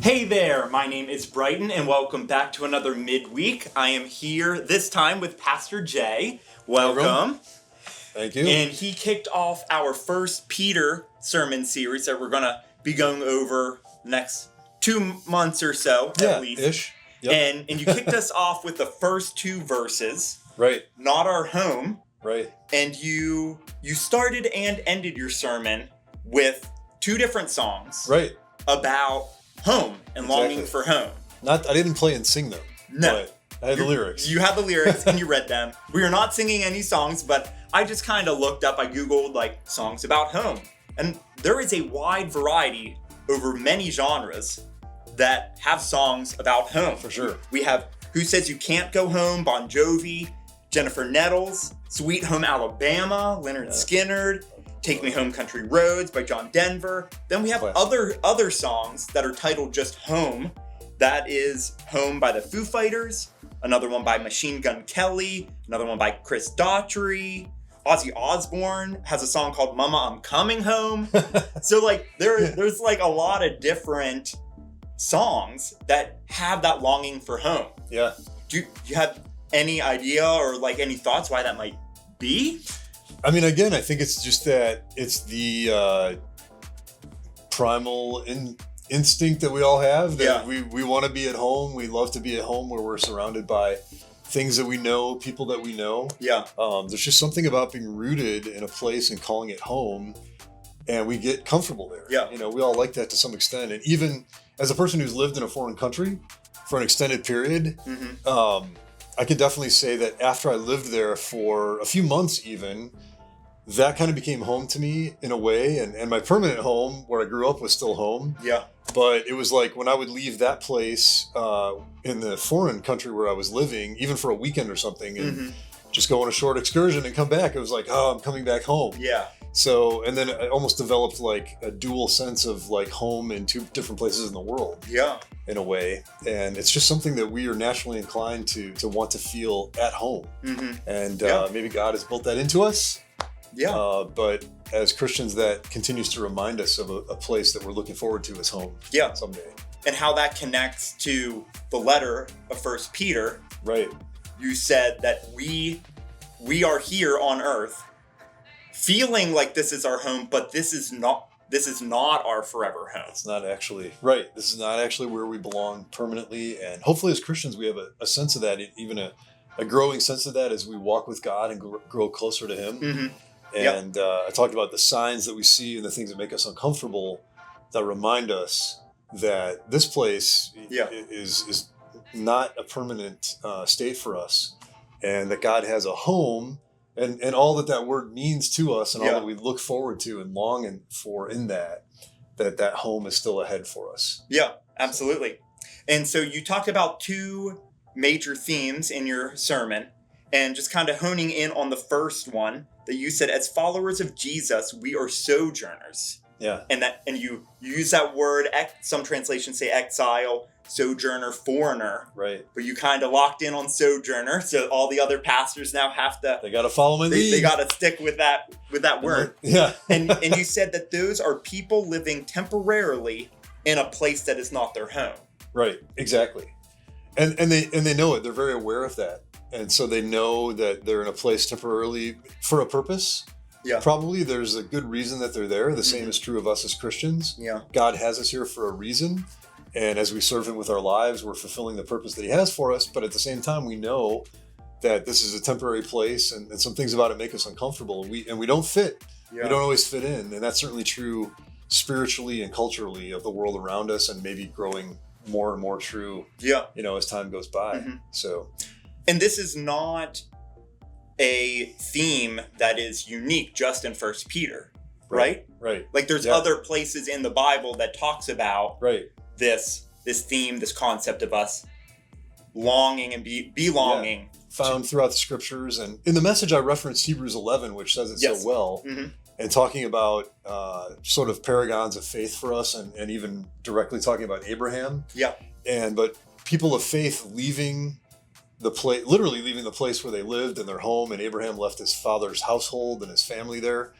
Hey there, my name is Brighton and welcome back to another midweek. I am here this time with Pastor Jay. Welcome. Thank you. And he kicked off our first Peter sermon series that we're going to be going over next 2 months or so, at least. Ish. Yep. And you kicked us off with the first 2 verses. Right. Not our home. Right. And you started and ended your sermon with 2 different songs. Right. About home and longing for home. I didn't play and sing them. No. But I had the lyrics. You had the lyrics and you read them. We are not singing any songs, but I just kind of looked up, I Googled like songs about home. And there is a wide variety over many genres that have songs about home. For sure. We have Who Says You Can't Go Home, Bon Jovi, Jennifer Nettles, Sweet Home Alabama, Leonard Skinner, Take Me Home Country Roads by John Denver. Then we have other songs that are titled just Home. That is Home by the Foo Fighters, another one by Machine Gun Kelly, another one by Chris Daughtry. Ozzy Osbourne has a song called Mama, I'm Coming Home. So like there's like a lot of different songs that have that longing for home. Yeah. Do you have any idea or like any thoughts why that might be? I mean, again, I think it's just that it's the primal instinct that we all have that we want to be at home. We love to be at home where we're surrounded by things that we know, people that we know. Yeah. There's just something about being rooted in a place and calling it home, and we get comfortable there. Yeah. You know, we all like that to some extent. And even as a person who's lived in a foreign country for an extended period, I can definitely say that after I lived there for a few months even, that kind of became home to me in a way. And my permanent home where I grew up was still home. Yeah. But it was like when I would leave that place in the foreign country where I was living, even for a weekend or something, and just go on a short excursion and come back, it was like, oh, I'm coming back home. Yeah. So, and then I almost developed like a dual sense of like home in 2 different places in the world. Yeah. In a way. And it's just something that we are naturally inclined to want to feel at home. And maybe God has built that into us. Yeah. But as Christians, that continues to remind us of a place that we're looking forward to as home. Yeah. Someday. And how that connects to the letter of 1 Peter. Right. You said that we are here on earth feeling like this is our home, but this is not our forever home. It's not actually right. This is not actually where we belong permanently. And hopefully as Christians, we have a sense of that, even a growing sense of that as we walk with God and grow closer to Him. And I talked about the signs that we see and the things that make us uncomfortable that remind us that this place is not a permanent state for us, and that God has a home and all that word means to us, and all that we look forward to and long for in that home is still ahead for us. Yeah, absolutely. And so you talked about 2 major themes in your sermon, and just kind of honing in on the first one that you said, as followers of Jesus, we are sojourners. Yeah. And you use that word, some translations say exile, sojourner, foreigner. Right. But you kind of locked in on sojourner, so all the other pastors now have to. They got to follow my lead. They got to stick with that word. Yeah. and you said that those are people living temporarily in a place that is not their home. Right. Exactly. And they know it. They're very aware of that. And so they know that they're in a place temporarily for a purpose. Yeah. Probably there's a good reason that they're there. The same is true of us as Christians. Yeah. God has us here for a reason. And as we serve Him with our lives, we're fulfilling the purpose that He has for us. But at the same time, we know that this is a temporary place, and some things about it make us uncomfortable. And we don't fit. Yeah. We don't always fit in. And that's certainly true spiritually and culturally of the world around us, and maybe growing more and more true, as time goes by. So. And this is not a theme that is unique just in 1 Peter, right? Right. Like there's other places in the Bible that talks about this theme, this concept of us longing and belonging. Found throughout the scriptures. And in the Message, I referenced Hebrews 11, which says it so well. And talking about sort of paragons of faith for us, and even directly talking about Abraham. Yeah. But people of faith leaving literally leaving the place where they lived and their home, and Abraham left his father's household and his family there,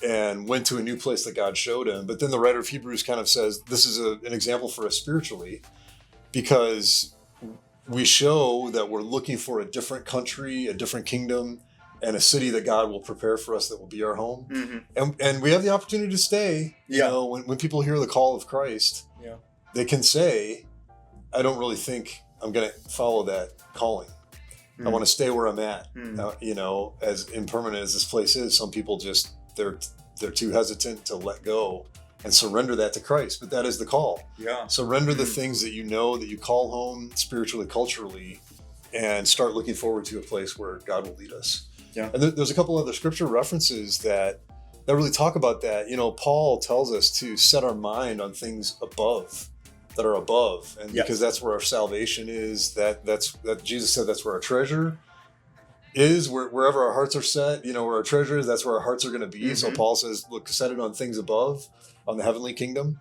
and went to a new place that God showed him. But then the writer of Hebrews kind of says this is an example for us spiritually, because we show that we're looking for a different country, a different kingdom, and a city that God will prepare for us that will be our home. And we have the opportunity to stay. You know, when people hear the call of Christ, they can say, I don't really think I'm going to follow that calling. I want to stay where I'm at. You know, as impermanent as this place is, some people just, they're too hesitant to let go and surrender that to Christ. But that is the call. Surrender the things that you know that you call home spiritually, culturally, and start looking forward to a place where God will lead us. And there's a couple other scripture references that really talk about that. You know, Paul tells us to set our mind on things above, that are above, and because that's where our salvation is. That Jesus said that's where our treasure is. Wherever our hearts are set, you know, where our treasure is, that's where our hearts are going to be. So Paul says, look, set it on things above, on the heavenly kingdom.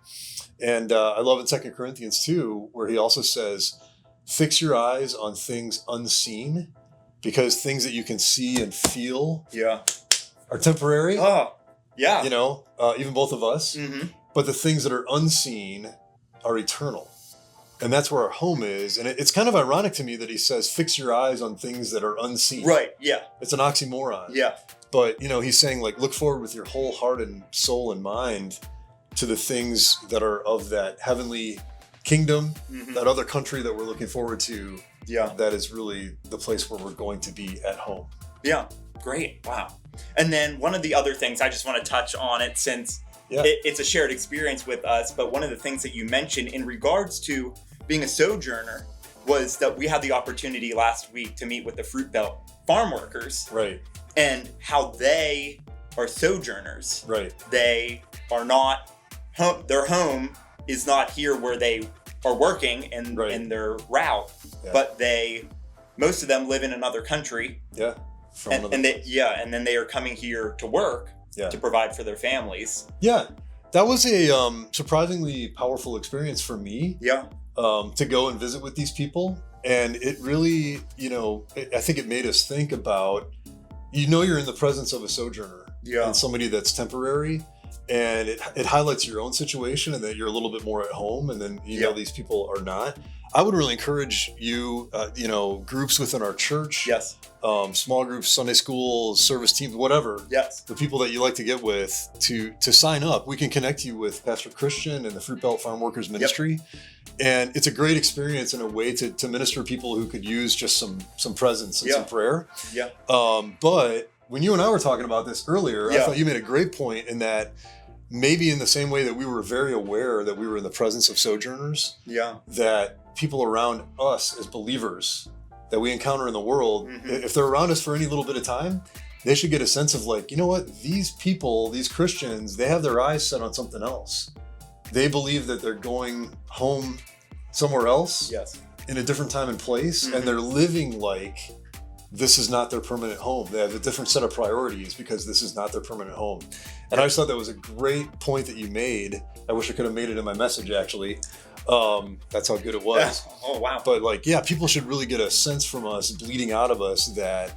And I love in 2 Corinthians 2, where he also says, fix your eyes on things unseen, because things that you can see and feel are temporary. You know, even both of us. But the things that are unseen are eternal. And that's where our home is. And it's kind of ironic to me that he says, fix your eyes on things that are unseen. It's an oxymoron. But, you know, he's saying, like, look forward with your whole heart and soul and mind to the things that are of that heavenly kingdom, that other country that we're looking forward to. That is really the place where we're going to be at home. Great. Wow. And then one of the other things, I just want to touch on it since it's a shared experience with us, but one of the things that you mentioned in regards to being a sojourner was that we had the opportunity last week to meet with the Fruit Belt farm workers. And how they are sojourners. They are not home. Their home is not here where they are working in their route, but most of them live in another country. And then they are coming here to work to provide for their families. That was a surprisingly powerful experience for me. To go and visit with these people, and it really, you know, I think it made us think about, you know, you're in the presence of a sojourner and somebody that's temporary, and it highlights your own situation and that you're a little bit more at home, and then you know these people are not. I would really encourage you, you know, groups within our church, small groups, Sunday school, service teams, whatever. The people that you like to get with to sign up. We can connect you with Pastor Christian and the Fruit Belt Farm Workers Ministry. And it's a great experience and a way to minister to people who could use just some presence and some prayer. But when you and I were talking about this earlier, I thought you made a great point in that maybe in the same way that we were very aware that we were in the presence of sojourners, that people around us as believers that we encounter in the world, if they're around us for any little bit of time, they should get a sense of, like, you know what, these people, these Christians, they have their eyes set on something else. They believe that they're going home somewhere else in a different time and place, and they're living like this is not their permanent home. They have a different set of priorities because this is not their permanent home. And I just thought that was a great point that you made. I wish I could have made it in my message, actually. That's how good it was. Oh, wow. But people should really get a sense from us, bleeding out of us, that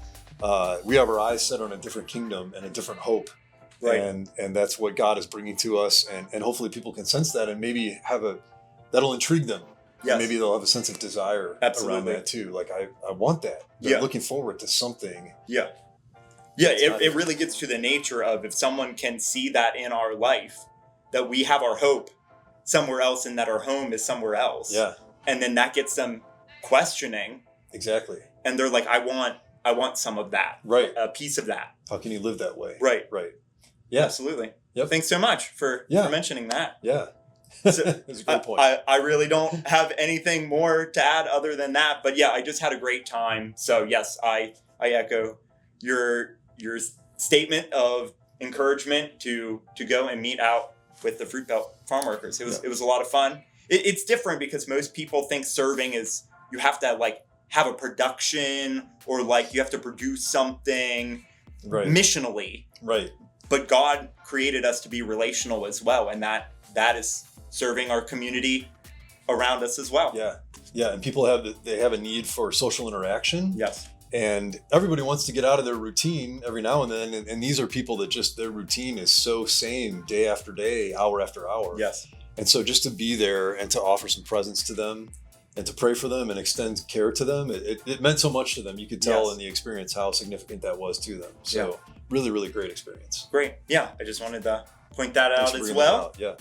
we have our eyes set on a different kingdom and a different hope. And that's what God is bringing to us. And hopefully people can sense that and maybe that'll intrigue them. And maybe they'll have a sense of desire around that too. Like, I want that. They're looking forward to something. It really gets to the nature of, if someone can see that in our life, that we have our hope somewhere else and that our home is somewhere else. And then that gets them questioning. Exactly. And they're like, I want some of that. A piece of that. How can you live that way? Right. Yeah. Absolutely. Thanks so much for mentioning that. So, that's a great point. I really don't have anything more to add other than that. But I just had a great time. So yes, I echo your statement of encouragement to go and meet out with the Fruit Belt farm workers. It was a lot of fun. It's different because most people think serving is, you have to have a production, or you have to produce something missionally. But God created us to be relational as well, and that is serving our community around us as well. Yeah, and people they have a need for social interaction. Yes. And everybody wants to get out of their routine every now and then. And these are people that just, their routine is so same day after day, hour after hour. Yes. And so just to be there and to offer some presence to them and to pray for them and extend care to them, it meant so much to them. You could tell in the experience how significant that was to them. So really, really great experience. Great. Yeah. I just wanted to point that out as well. Yeah.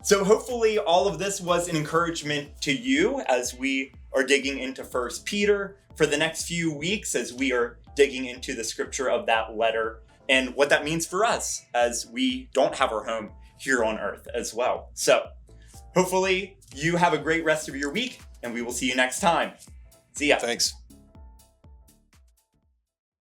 So hopefully all of this was an encouragement to you as we are digging into 1 Peter for the next few weeks, as we are digging into the scripture of that letter and what that means for us as we don't have our home here on earth as well. So hopefully you have a great rest of your week, and we will see you next time. See ya. Thanks.